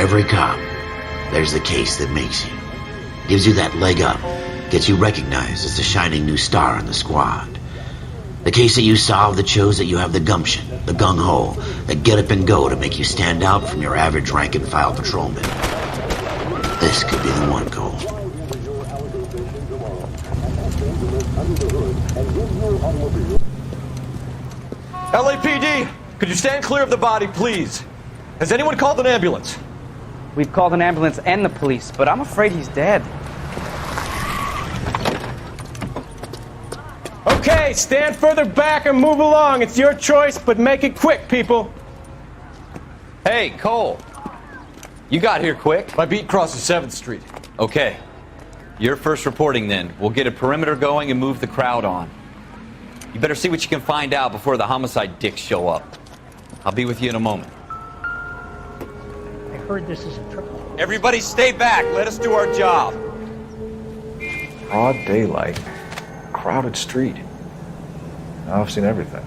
every cop, there's the case that makes you. Gives you that leg up, gets you recognized as the shining new star in the squad. The case that you solve that shows that you have the gumption, the gung-ho, the get up and go to make you stand out from your average rank-and-file patrolman. This could be the one, Cole. LAPD, could you stand clear of the body, please? Has anyone called an ambulance? We've called an ambulance and the police, but I'm afraid he's dead. Okay, stand further back and move along. It's your choice, but make it quick, people. Hey, Cole. You got here quick. My beat crosses 7th Street. Okay. You're first reporting then. We'll get a perimeter going and move the crowd on. You better see what you can find out before the homicide dicks show up. I'll be with you in a moment. I heard this is a triple. Everybody stay back. Let us do our job. Broad daylight, crowded street. Now I've seen everything.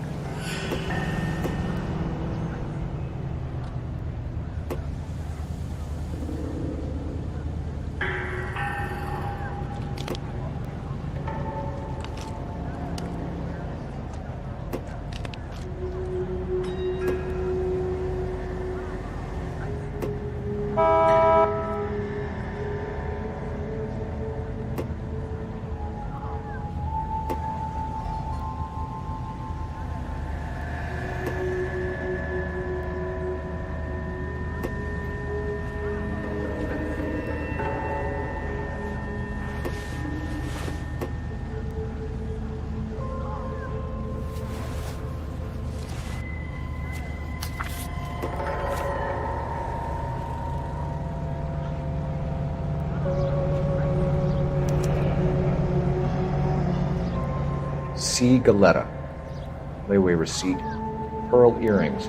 C. Galetta. Layaway receipt. Pearl earrings.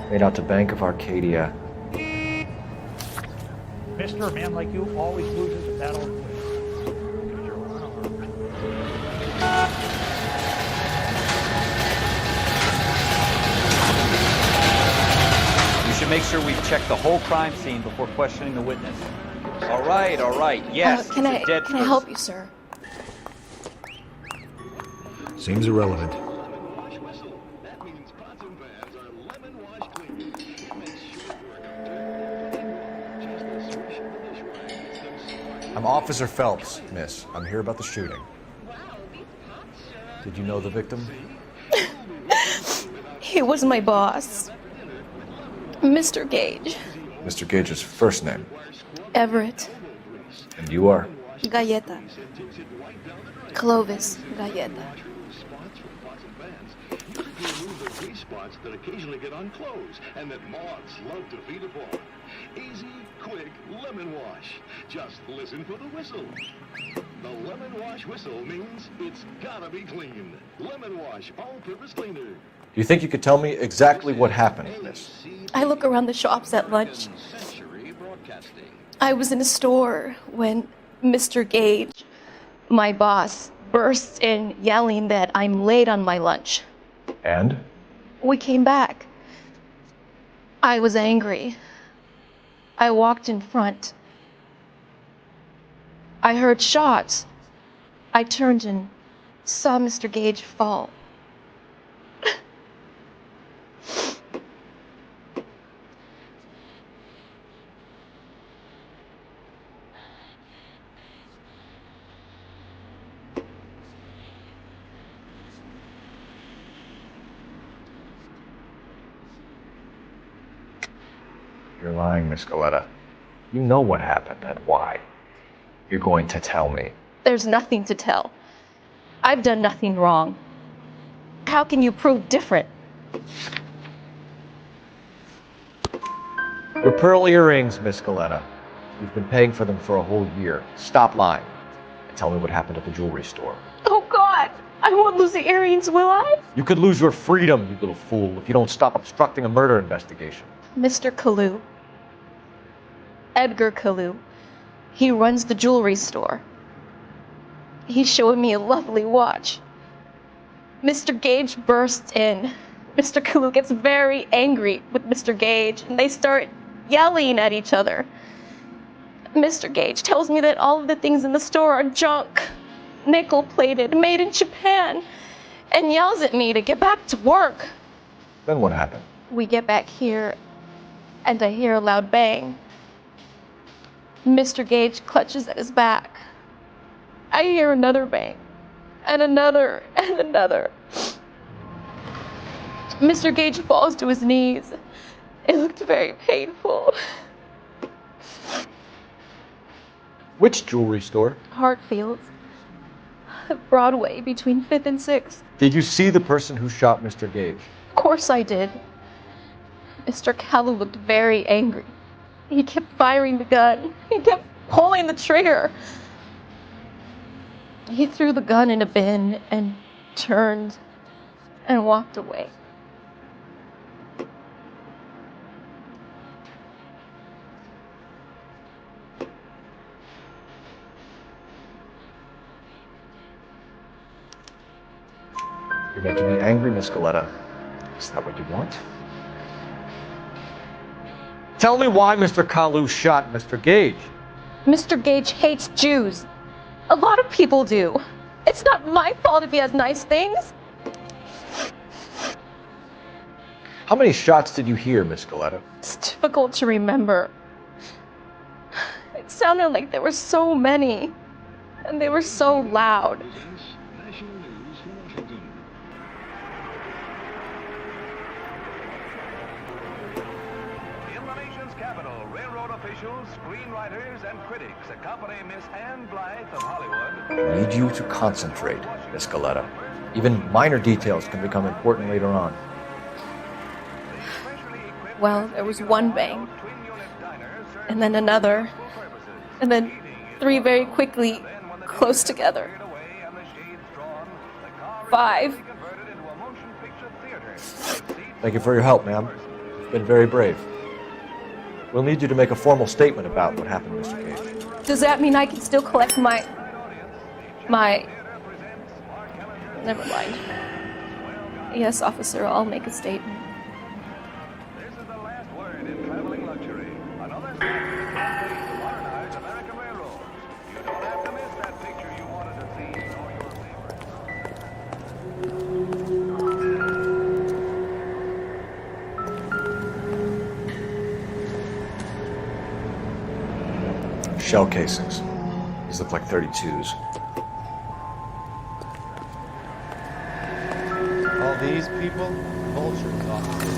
Made out to Bank of Arcadia. Mister, a man like you always loses a battle of wits. Because you're unarmed. You should make sure we've checked the whole crime scene before questioning the witness. All right. Yes, Can I it's a dead person. help you, sir? Seems irrelevant. I'm Officer Phelps, miss. I'm here about the shooting. Did you know the victim? He was my boss, Mr. Gage. Mr. Gage's first name. Everett. And you are? Galleta. Clovis Galleta. Spots that occasionally get on clothes and that moths love to feed upon. Easy, quick lemon wash. Just listen for the whistle. The lemon wash whistle means it's gotta be clean. Lemon wash all-purpose cleaner. Do you think you could tell me exactly what happened, miss? I look around the shops at lunch. I was in a store when Mr. Gage, my boss, bursts in yelling that I'm late on my lunch. And? We came back. I was angry. I walked in front. I heard shots. I turned and saw Mr. Gage fall. You're lying, Miss Galetta. You know what happened and why. You're going to tell me. There's nothing to tell. I've done nothing wrong. How can you prove different? Your pearl earrings, Miss Galetta. You've been paying for them for a whole year. Stop lying and tell me what happened at the jewelry store. Oh God, I won't lose the earrings, will I? You could lose your freedom, you little fool, if you don't stop obstructing a murder investigation. Mr. Kalu. Edgar Kalu. He runs the jewelry store. He showed me a lovely watch. Mr. Gage bursts in. Mr. Kalu gets very angry with Mr. Gage, and they start yelling at each other. Mr. Gage tells me that all of the things in the store are junk, nickel-plated, made in Japan, and yells at me to get back to work. Then what happened? We get back here, and I hear a loud bang. Mr. Gage clutches at his back. I hear another bang, and another, and another. Mr. Gage falls to his knees. It looked very painful. Which jewelry store? Hartfield's. Broadway, between 5th and 6th. Did you see the person who shot Mr. Gage? Of course I did. Mr. Callow looked very angry. He kept firing the gun. He kept pulling the trigger. He threw the gun in a bin and turned and walked away. You're making me angry, Miss Galetta. Is that what you want? Tell me why Mr. Kalu shot Mr. Gage. Mr. Gage hates Jews. A lot of people do. It's not my fault if he has nice things. How many shots did you hear, Miss Galetta? It's difficult to remember. It sounded like there were so many, and they were so loud. National News from Washington. In the nation's capital, railroad officials, screenwriters, and critics accompany Miss Anne Blythe of Hollywood. I need you to concentrate, Miss Galetta. Even minor details can become important later on. Well, there was one bang, and then another, and then three very quickly, close together. 5. Thank you for your help, ma'am. You've been very brave. We'll need you to make a formal statement about what happened, Mr. Gage. Does that mean I can still collect my... Never mind. Yes, officer, I'll make a statement. This is the last word in traveling luxury. Another step to modernize American railroads. You don't have to miss that picture you wanted to see, nor your favorite. Shell casings. These look like 32s. All these people, vultures, officers.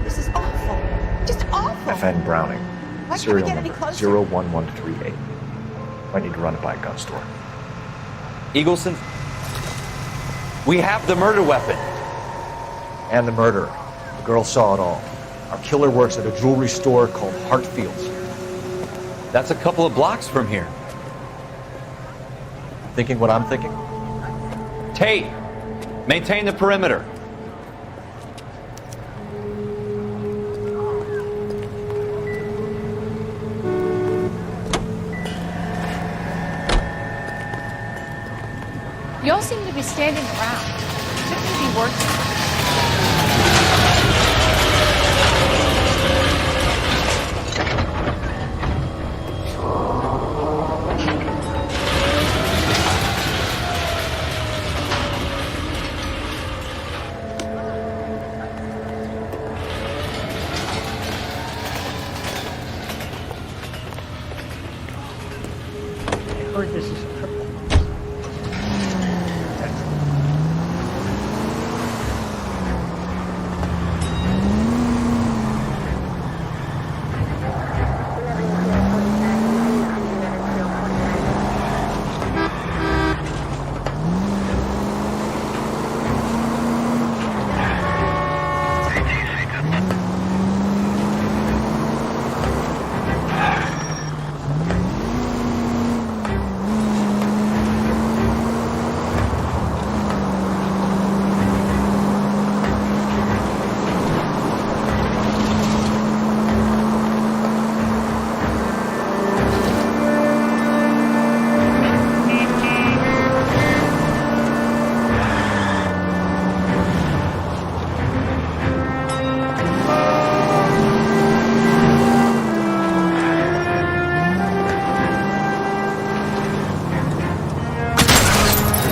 This is awful. Just awful. FN Browning. Why can't we Serial get any number closer? 01138. Might need to run it by a gun store. Eagleson, we have the murder weapon. And the murderer. The girl saw it all. Our killer works at a jewelry store called Hartfield's. That's a couple of blocks from here. Thinking what I'm thinking? Tate, maintain the perimeter. You all seem to be standing around. Shouldn't you be working? I heard this is triple.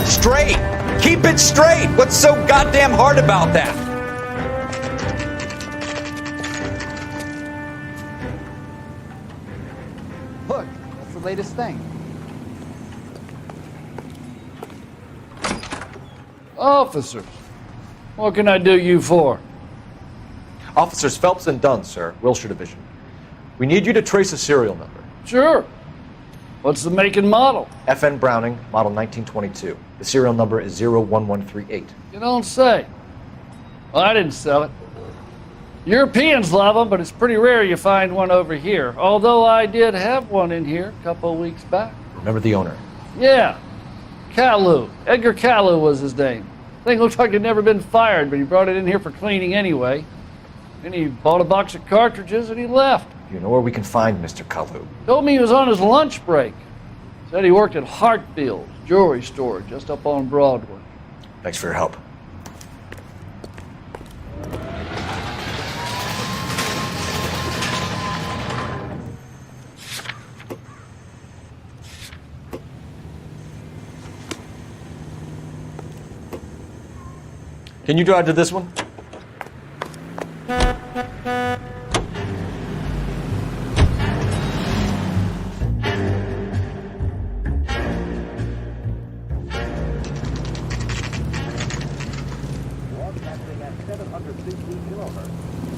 straight! Keep it straight! What's so goddamn hard about that? Look, that's the latest thing. Officers, what can I do you for? Officers Phelps and Dunn, sir, Wilshire Division. We need you to trace a serial number. Sure. What's the make and model? FN Browning, model 1922. The serial number is 01138. You don't say. Well, I didn't sell it. Europeans love them, but it's pretty rare you find one over here. Although I did have one in here a couple of weeks back. Remember the owner? Yeah. Caillou. Edgar Caillou was his name. Thing looked like it'd never been fired, but he brought it in here for cleaning anyway. Then he bought a box of cartridges and he left. You know where we can find Mr. Caillou? Told me he was on his lunch break. Said he worked at Hartfield's jewelry store just up on Broadway. Thanks for your help. Can you drive to this one? Broadcasting at 760 kilohertz.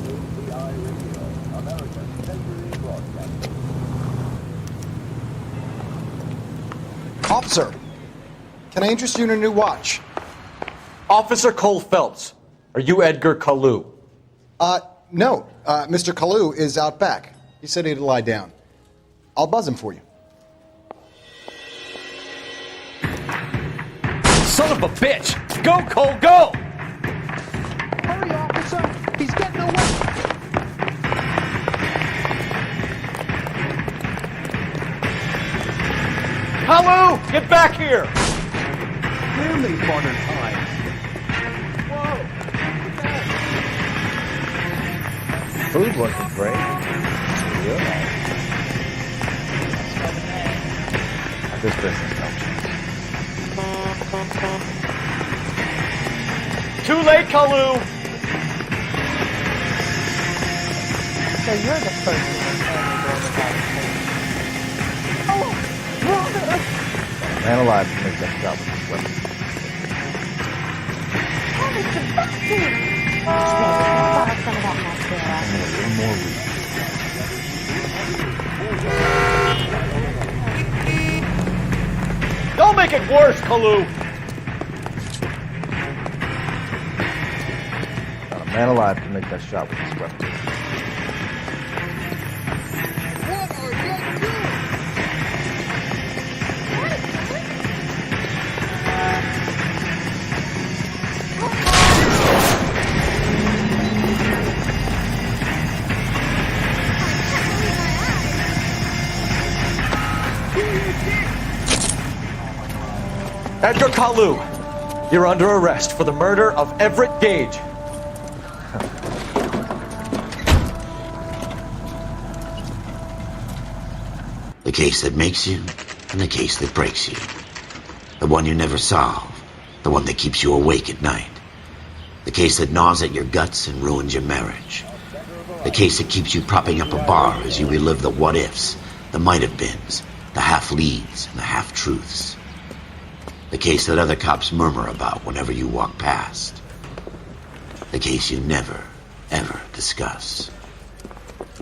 ACI Radio, American Century Broadcasting. Officer, can I interest you in a new watch? Officer Cole Phelps, are you Edgar Caillou? No. Mr. Caillou is out back. He said he'd lie down. I'll buzz him for you. Son of a bitch! Go, Cole, go! Hurry, officer! He's getting away! Hello! Get back here! Clearly modern times. Food wasn't great. This business helps. Too late, Caillou! So you're the person who's Man alive to make that job with this weapon. Don't make it worse, Caillou! Not a man alive can make that shot with this weapon. Edgar Caillou, you're under arrest for the murder of Everett Gage. The case that makes you, and the case that breaks you. The one you never solve, the one that keeps you awake at night. The case that gnaws at your guts and ruins your marriage. The case that keeps you propping up a bar as you relive the what-ifs, the might-have-beens, the half-leads, and the half-truths. The case that other cops murmur about whenever you walk past. The case you never, ever discuss.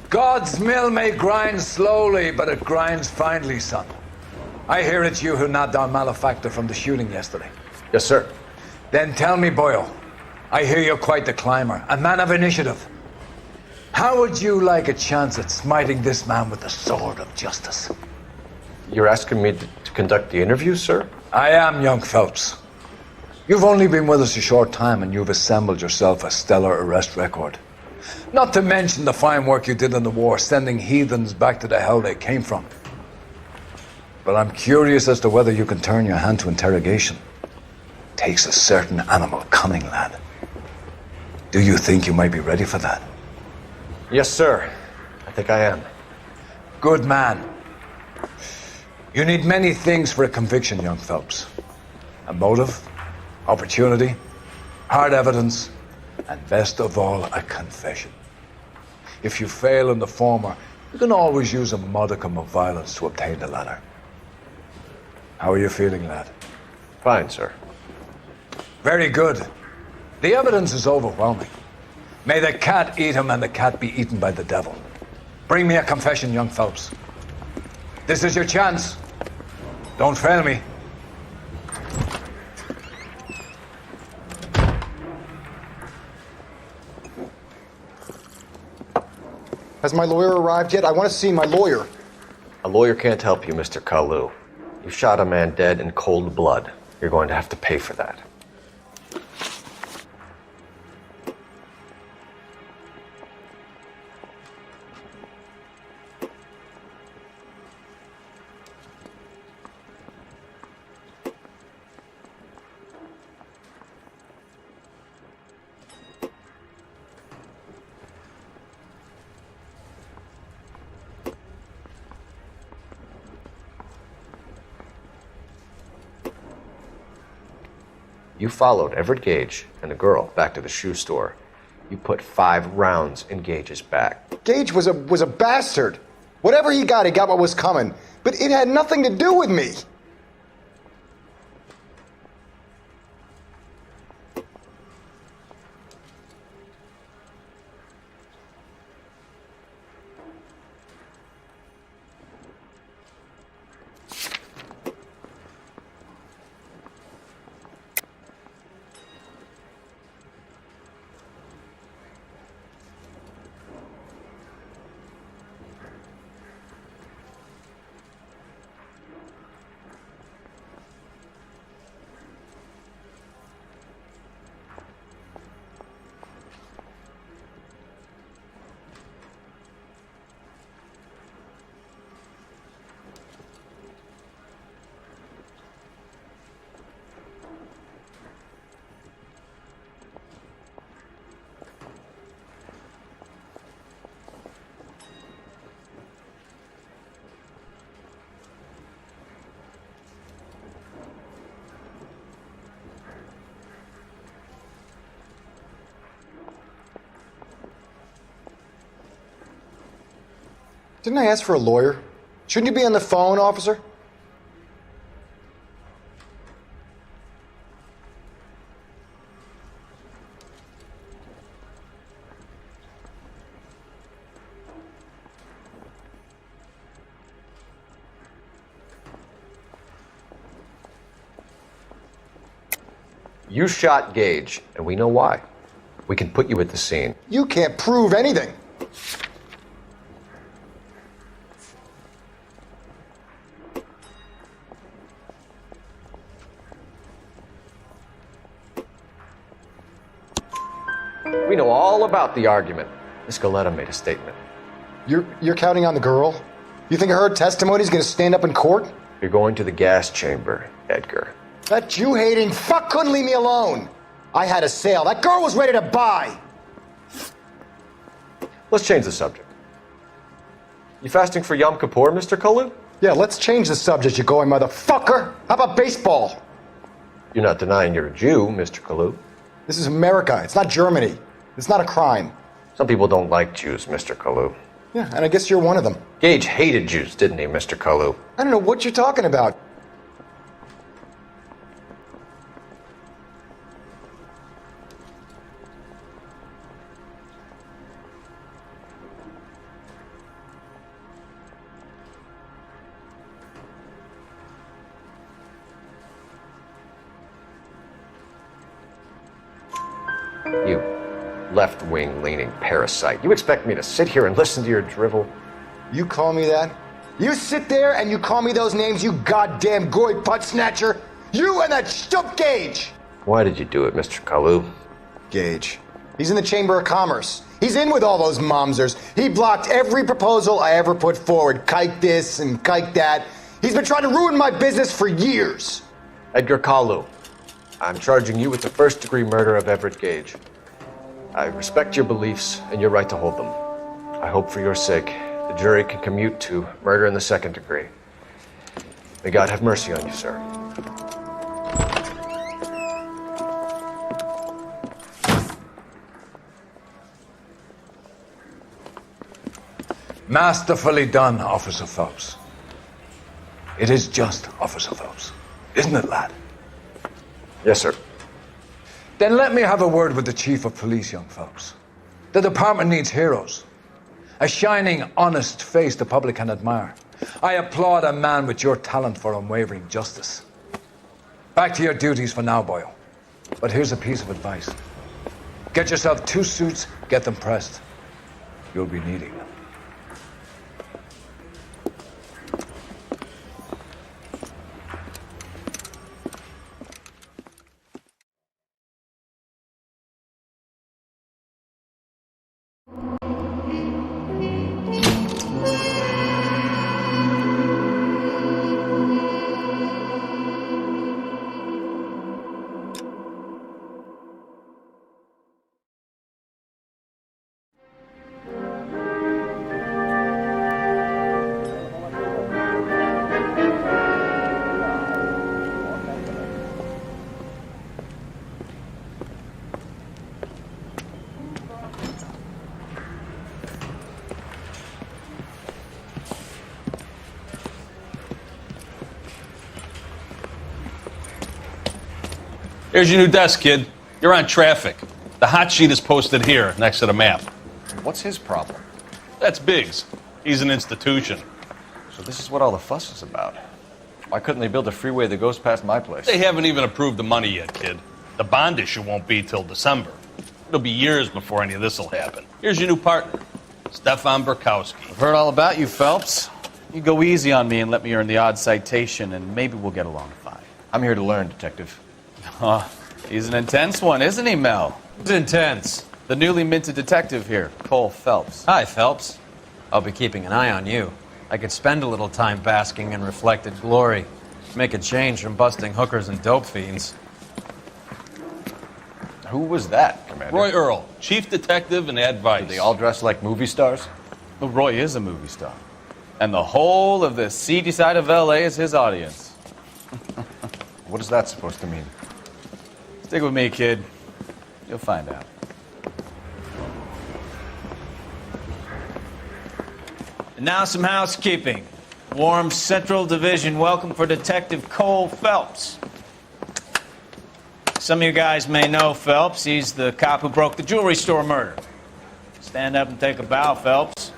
God's mill may grind slowly, but it grinds finely, son. I hear it's you who nabbed our malefactor from the shooting yesterday. Yes, sir. Then tell me, Boyle, I hear you're quite the climber, a man of initiative. How would you like a chance at smiting this man with the sword of justice? You're asking me to conduct the interview, sir? I am, young Phelps. You've only been with us a short time and you've assembled yourself a stellar arrest record. Not to mention the fine work you did in the war, sending heathens back to the hell they came from. But I'm curious as to whether you can turn your hand to interrogation. Takes a certain animal cunning, lad. Do you think you might be ready for that? Yes, sir. I think I am. Good man. You need many things for a conviction, young Phelps. A motive, opportunity, hard evidence, and best of all, a confession. If you fail in the former, you can always use a modicum of violence to obtain the latter. How are you feeling, lad? Fine, sir. Very good. The evidence is overwhelming. May the cat eat him and the cat be eaten by the devil. Bring me a confession, young Phelps. This is your chance. Don't fail me. Has my lawyer arrived yet? I want to see my lawyer. A lawyer can't help you, Mr. Kalu. You shot a man dead in cold blood. You're going to have to pay for that. You followed Everett Gage and the girl back to the shoe store. You put 5 rounds in Gage's back. Gage was a bastard. Whatever he got what was coming. But it had nothing to do with me. Didn't I ask for a lawyer? Shouldn't you be on the phone, officer? You shot Gage, and we know why. We can put you at the scene. You can't prove anything. We know all about the argument. Miss Galetta made a statement. You're counting on the girl? You think her testimony's gonna stand up in court? You're going to the gas chamber, Edgar. That Jew-hating fuck couldn't leave me alone. I had a sale. That girl was ready to buy. Let's change the subject. You fasting for Yom Kippur, Mr. Kalu? Yeah, let's change the subject, you going motherfucker. How about baseball? You're not denying you're a Jew, Mr. Kalu. This is America. It's not Germany. It's not a crime. Some people don't like Jews, Mr. Kalu. Yeah, and I guess you're one of them. Gage hated Jews, didn't he, Mr. Kalu? I don't know what you're talking about. You left-wing leaning parasite. You expect me to sit here and listen to your drivel? You call me that? You sit there and you call me those names, you goddamn goy butt snatcher? You and that stup Gage! Why did you do it, Mr. Kalu? Gage. He's in the Chamber of Commerce. He's in with all those momsers. He blocked every proposal I ever put forward. Kike this and kike that. He's been trying to ruin my business for years. Edgar Kalu, I'm charging you with the first-degree murder of Everett Gage. I respect your beliefs and your right to hold them. I hope for your sake the jury can commute to murder in the second degree. May God have mercy on you, sir. Masterfully done, Officer Phelps. It is just Officer Phelps. Isn't it, lad? Yes, sir. Then let me have a word with the Chief of Police, young Phelps. The department needs heroes. A shining, honest face the public can admire. I applaud a man with your talent for unwavering justice. Back to your duties for now, boyo. But here's a piece of advice. Get yourself 2 suits, get them pressed. You'll be needing them. Here's your new desk, kid. You're on traffic. The hot sheet is posted here, next to the map. What's his problem? That's Biggs. He's an institution. So this is what all the fuss is about. Why couldn't they build a freeway that goes past my place? They haven't even approved the money yet, kid. The bond issue won't be till December. It'll be years before any of this will happen. Here's your new partner, Stefan Burkowski. I've heard all about you, Phelps. You go easy on me and let me earn the odd citation, and maybe we'll get along fine. I'm here to learn, Detective. Oh, he's an intense one, isn't he, Mel? Who's intense? The newly minted detective here, Cole Phelps. Hi, Phelps. I'll be keeping an eye on you. I could spend a little time basking in reflected glory. Make a change from busting hookers and dope fiends. Who was that, Commander? Roy Earl, chief detective and advice. Do they all dress like movie stars? Well, Roy is a movie star. And the whole of the seedy side of L.A. is his audience. What is that supposed to mean? Stick with me, kid. You'll find out. And now some housekeeping. Warm Central Division welcome for Detective Cole Phelps. Some of you guys may know Phelps. He's the cop who broke the jewelry store murder. Stand up and take a bow, Phelps.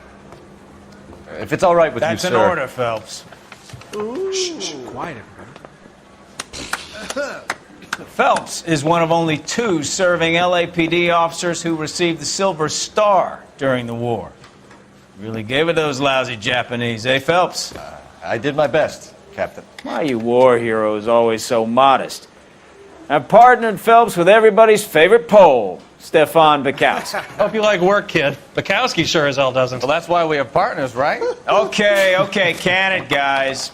If it's all right with you, sir. That's an order, Phelps. Shh, quiet, everybody. Phelps is one of only 2 serving LAPD officers who received the Silver Star during the war. Really gave it those lousy Japanese, eh, Phelps? I did my best, Captain. Why you war heroes always so modest? I've partnered Phelps with everybody's favorite Pole, Stefan Burkowski. Hope you like work, kid. Bukowski sure as hell doesn't. Well, that's why we have partners, right? Okay, can it, guys.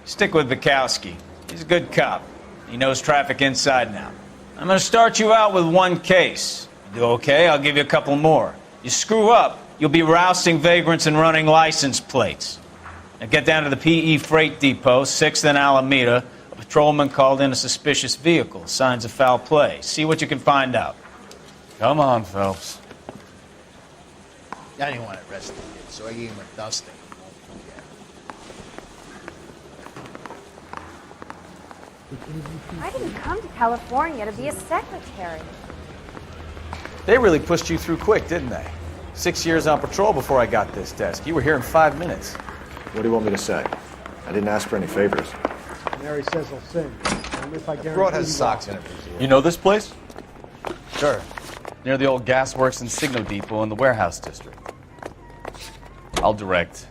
Stick with Burkowski. He's a good cop. He knows traffic inside and out. I'm going to start you out with 1 case. You do okay, I'll give you a couple more. You screw up, you'll be rousting vagrants and running license plates. Now get down to the PE Freight Depot, 6th and Alameda. A patrolman called in a suspicious vehicle. Signs of foul play. See what you can find out. Come on, Phelps. I didn't want to arrest the kid, so I gave him a dusting. I didn't come to California to be a secretary. They really pushed you through quick, didn't they? 6 years on patrol before I got this desk. You were here in 5 minutes. What do you want me to say? I didn't ask for any favors. Mary says he'll sing. Only if I guarantee Broad has he socks will. in it. You know this place? Sure. Near the old gasworks and signal depot in the warehouse district. I'll direct.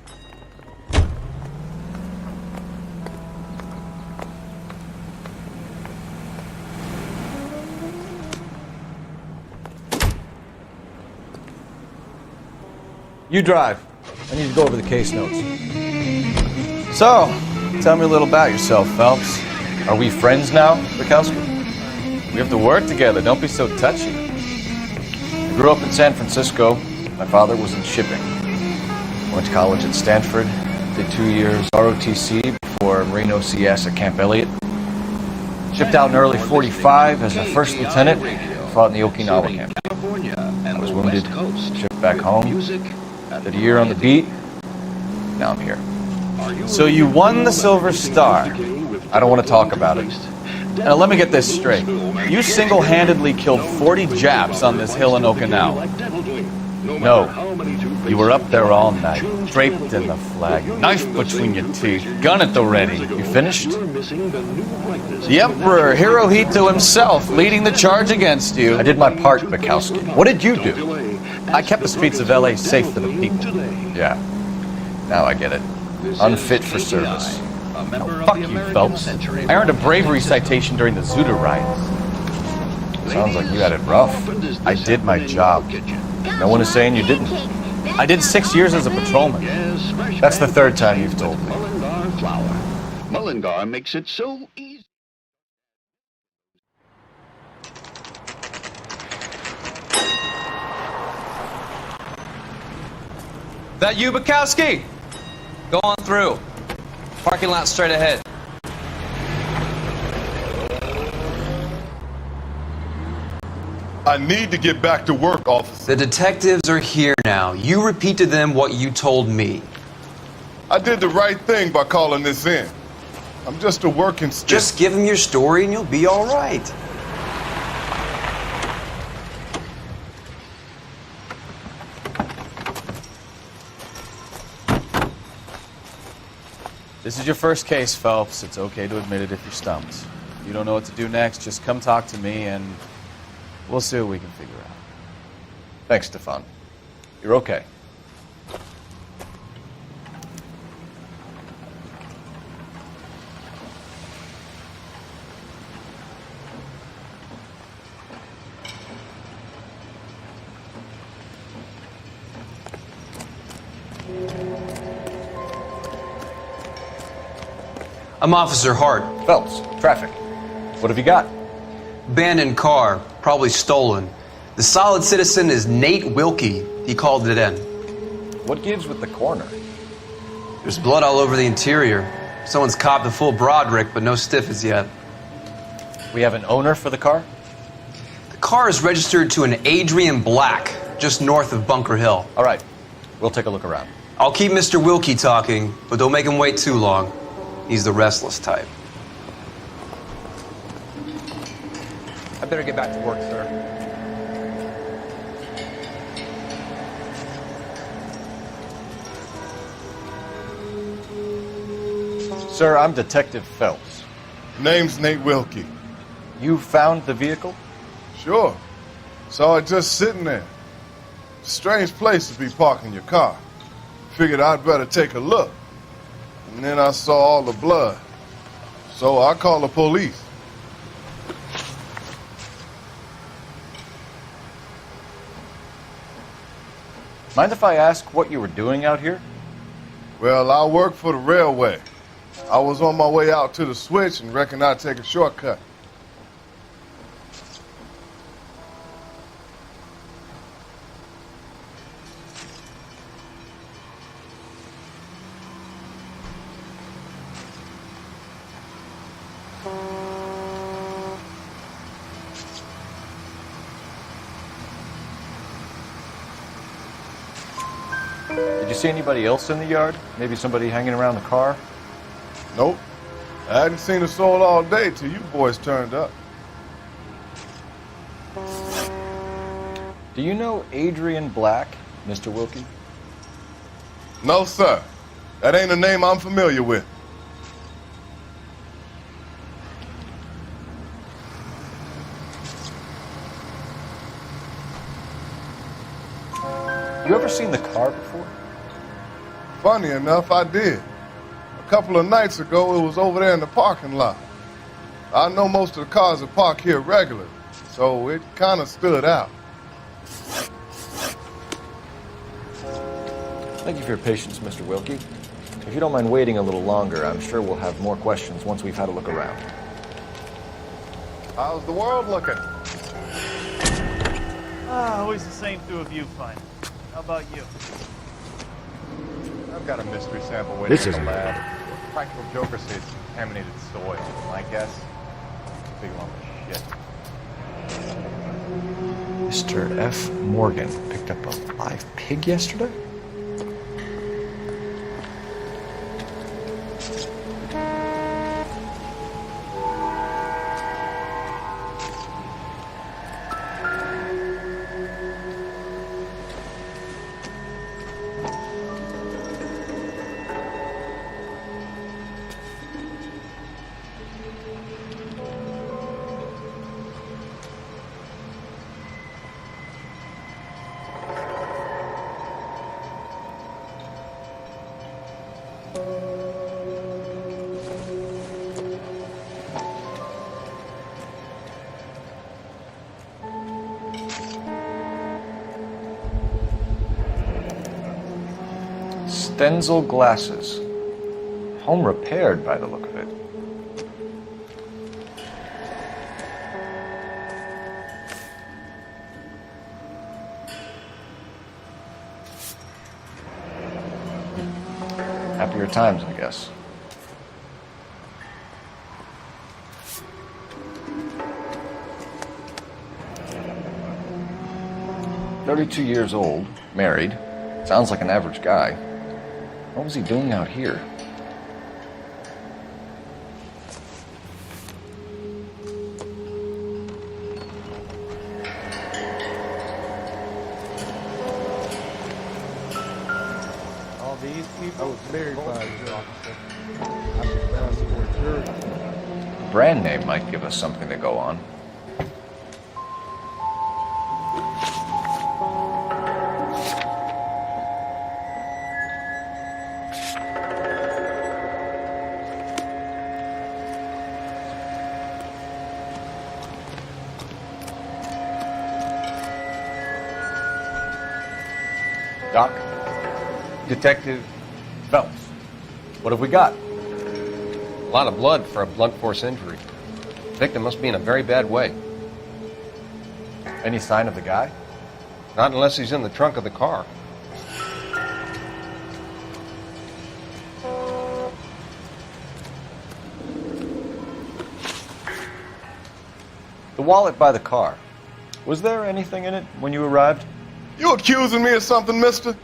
You drive. I need to go over the case notes. So, tell me a little about yourself, Phelps. Are we friends now, Burkowski? We have to work together. Don't be so touchy. I grew up in San Francisco. My father was in shipping. Went to college at Stanford. Did 2 years ROTC before Reno CS at Camp Elliott. Shipped out in early 45 as a first lieutenant. Fought in the Okinawa camp. I was wounded. Shipped back home. Did a year on the beat. Now I'm here. So you won the Silver Star. I don't want to talk about it. Now let me get this straight. You single-handedly killed 40 Japs on this hill in Okinawa. No. You were up there all night, draped in the flag, knife between your teeth, gun at the ready. You finished? The Emperor Hirohito himself leading the charge against you. I did my part, Bukowski. What did you do? I kept the streets of L.A. safe for the people. Yeah. Now I get it. Unfit for service. Oh, fuck you, Phelps. I earned a bravery citation during the Zuda riots. Sounds like you had it rough. I did my job. No one is saying you didn't. I did 6 years as a patrolman. That's the third time you've told me. Mullingar flour. Mullingar makes it so easy. That you, Bukowski? Go on through. Parking lot straight ahead. I need to get back to work, officer. The detectives are here now. You repeat to them what you told me. I did the right thing by calling this in. I'm just a working stick. Just give them your story and you'll be all right. This is your first case, Phelps. It's okay to admit it if you're stumped. If you don't know what to do next, just come talk to me and we'll see what we can figure out. Thanks, Stefan. You're okay. I'm Officer Hart. Phelps, traffic. What have you got? Abandoned car, probably stolen. The solid citizen is Nate Wilkie. He called it in. What gives with the corner? There's blood all over the interior. Someone's copped a full Broderick, but no stiff as yet. We have an owner for the car? The car is registered to an Adrian Black, just north of Bunker Hill. All right, we'll take a look around. I'll keep Mr. Wilkie talking, but don't make him wait too long. He's the restless type. I better get back to work, sir. Sir, I'm Detective Phelps. Name's Nate Wilkie. You found the vehicle? Sure. Saw it just sitting there. Strange place to be parking your car. Figured I'd better take a look. And then I saw all the blood. So I called the police. Mind if I ask what you were doing out here? Well, I work for the railway. I was on my way out to the switch and reckoned I'd take a shortcut. Did you see anybody else in the yard? Maybe somebody hanging around the car? Nope. I hadn't seen a soul all day till you boys turned up. Do you know Adrian Black, Mr. Wilkie? No, sir. That ain't a name I'm familiar with. You ever seen the car before? Funny enough, I did. A couple of nights ago, it was over there in the parking lot. I know most of the cars are parked here regularly, so it kind of stood out. Thank you for your patience, Mr. Wilkie. If you don't mind waiting a little longer, I'm sure we'll have more questions once we've had a look around. How's the world looking? Always the same two of you, fine. How about you? I've got a mystery sample waiting This in the isn't lab. Practical Joker says it's contaminated soil. My guess? Big lump of shit. Mr. F. Morgan picked up a live pig yesterday? Stenzel glasses. Home repaired by the look of it. Happier times, I guess. "32 years old, married. Sounds like an average guy. What was he doing out here?" All these people. I was married by a officer. I've been found for a jury. A brand name might give us something to go on. Doc? Detective Phelps. What have we got? A lot of blood for a blunt force injury. The victim must be in a very bad way. Any sign of the guy? Not unless he's in the trunk of the car. The wallet by the car. Was there anything in it when you arrived? You accusing me of something, mister?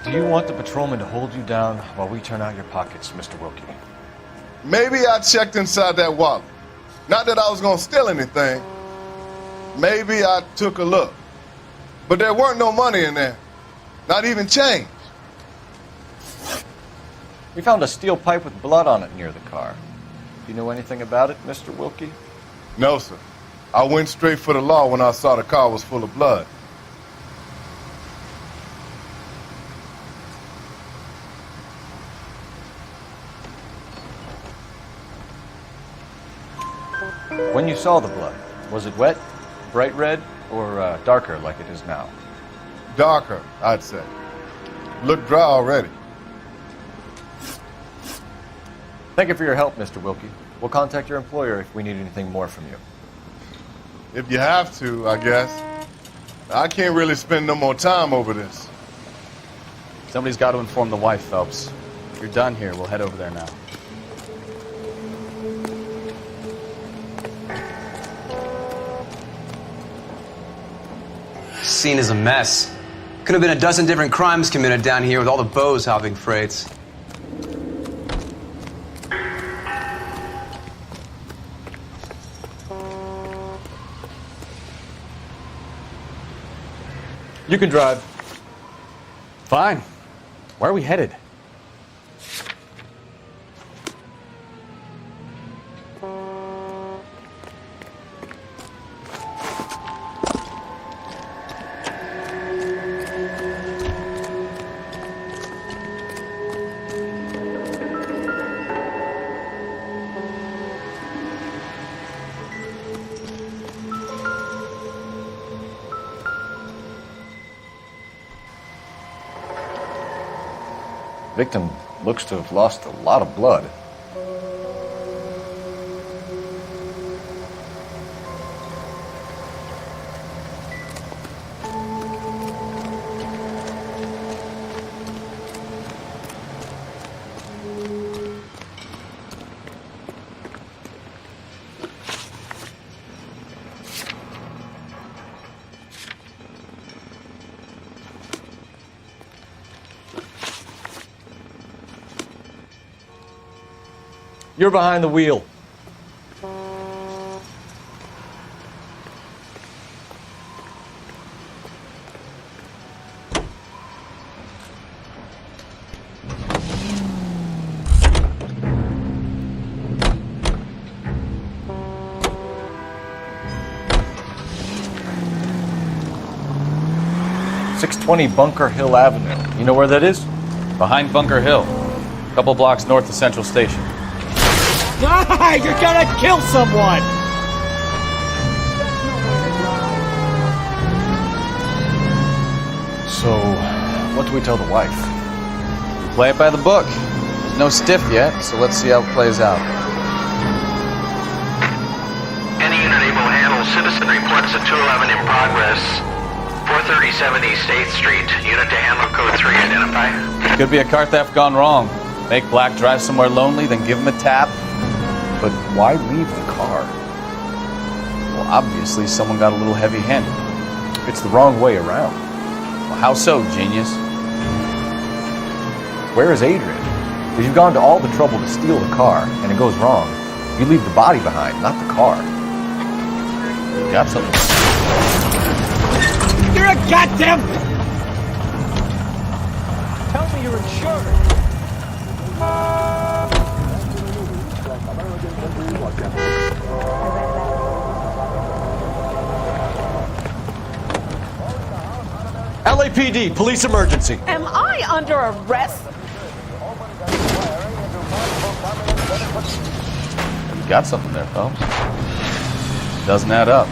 Do you want the patrolman to hold you down while we turn out your pockets, Mr. Wilkie? Maybe I checked inside that wallet. Not that I was gonna steal anything. Maybe I took a look. But there weren't no money in there. Not even change. We found a steel pipe with blood on it near the car. Do you know anything about it, Mr. Wilkie? No, sir. I went straight for the law when I saw the car was full of blood. When you saw the blood, was it wet, bright red, or darker like it is now? Darker, I'd say. Looked dry already. Thank you for your help, Mr. Wilkie. We'll contact your employer if we need anything more from you. If you have to, I guess. I can't really spend no more time over this. Somebody's got to inform the wife, Phelps. If you're done here, we'll head over there now. Scene is a mess. Could have been a dozen different crimes committed down here with all the bows hopping freights. You can drive. Fine. Where are we headed? Victim looks to have lost a lot of blood. You're behind the wheel. Bunker Hill Avenue. You know where that is? Behind Bunker Hill. A couple blocks north of Central Station. Ah, you're gonna kill someone! So, what do we tell the wife? Play it by the book. There's no stiff yet, so let's see how it plays out. Any unit able to handle citizen reports of 211 in progress. 437 East 8th Street. Unit to handle code 3 identify. Could be a car theft gone wrong. Make Black drive somewhere lonely, then give him a tap. But why leave the car? Well, obviously someone got a little heavy-handed. It's the wrong way around. Well, how so, genius? Where is Adrian? If you've gone to all the trouble to steal the car, and it goes wrong, you leave the body behind, not the car. You got something. You're a goddamn... Tell me you're insured. LAPD, police emergency. Am I under arrest? You got something there, folks. Doesn't add up.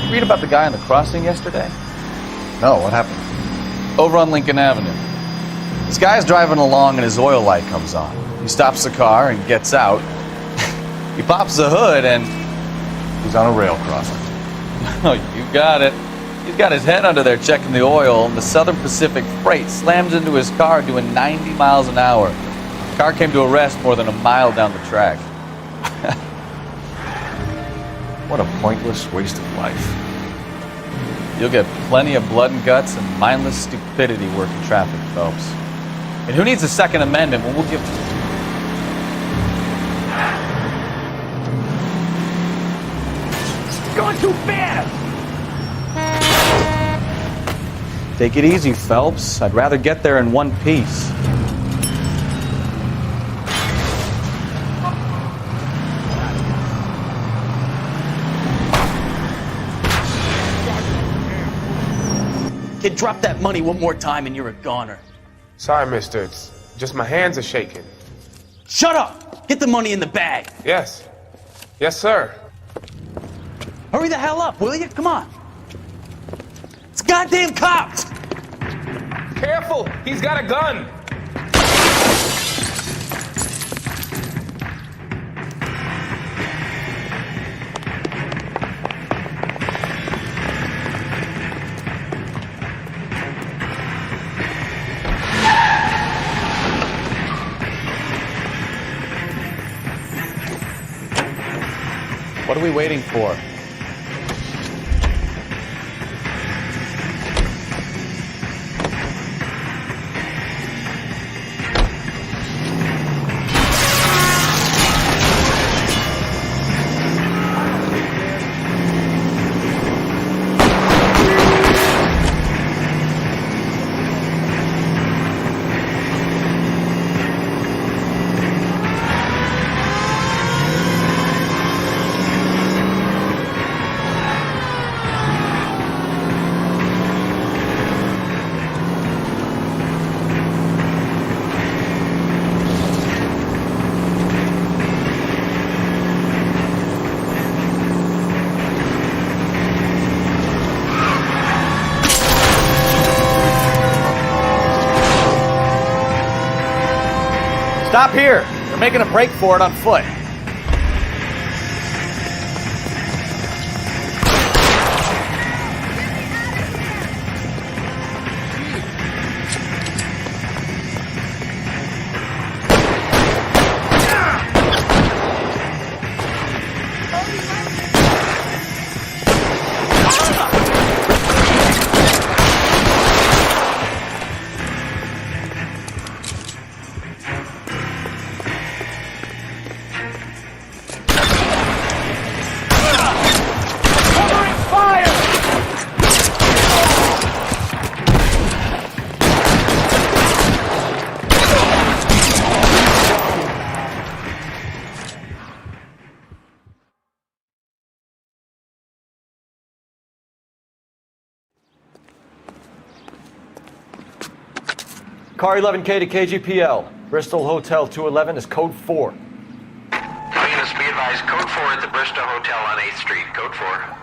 You read about the guy on the crossing yesterday? No, what happened? Over on Lincoln Avenue. This guy's driving along and his oil light comes on. He stops the car and gets out. He pops the hood and... he's on a rail crossing. Oh, you got it. He's got his head under there checking the oil, and the Southern Pacific Freight slams into his car doing 90 miles an hour. The car came to a rest more than a mile down the track. What a pointless waste of life. You'll get plenty of blood and guts and mindless stupidity working traffic, Phelps. And who needs a Second Amendment when we'll give... It's going too fast! Take it easy, Phelps. I'd rather get there in one piece. Kid, drop that money one more time and you're a goner. Sorry, mister. It's just my hands are shaking. Shut up! Get the money in the bag. Yes. Yes, sir. Hurry the hell up, will you? Come on. It's goddamn cops! Careful! He's got a gun! What are we waiting for? Stop here. They're making a break for it on foot. Car 11K to KGPL. Bristol Hotel 211 is code 4. All units be advised, code 4 at the Bristol Hotel on 8th Street. Code 4.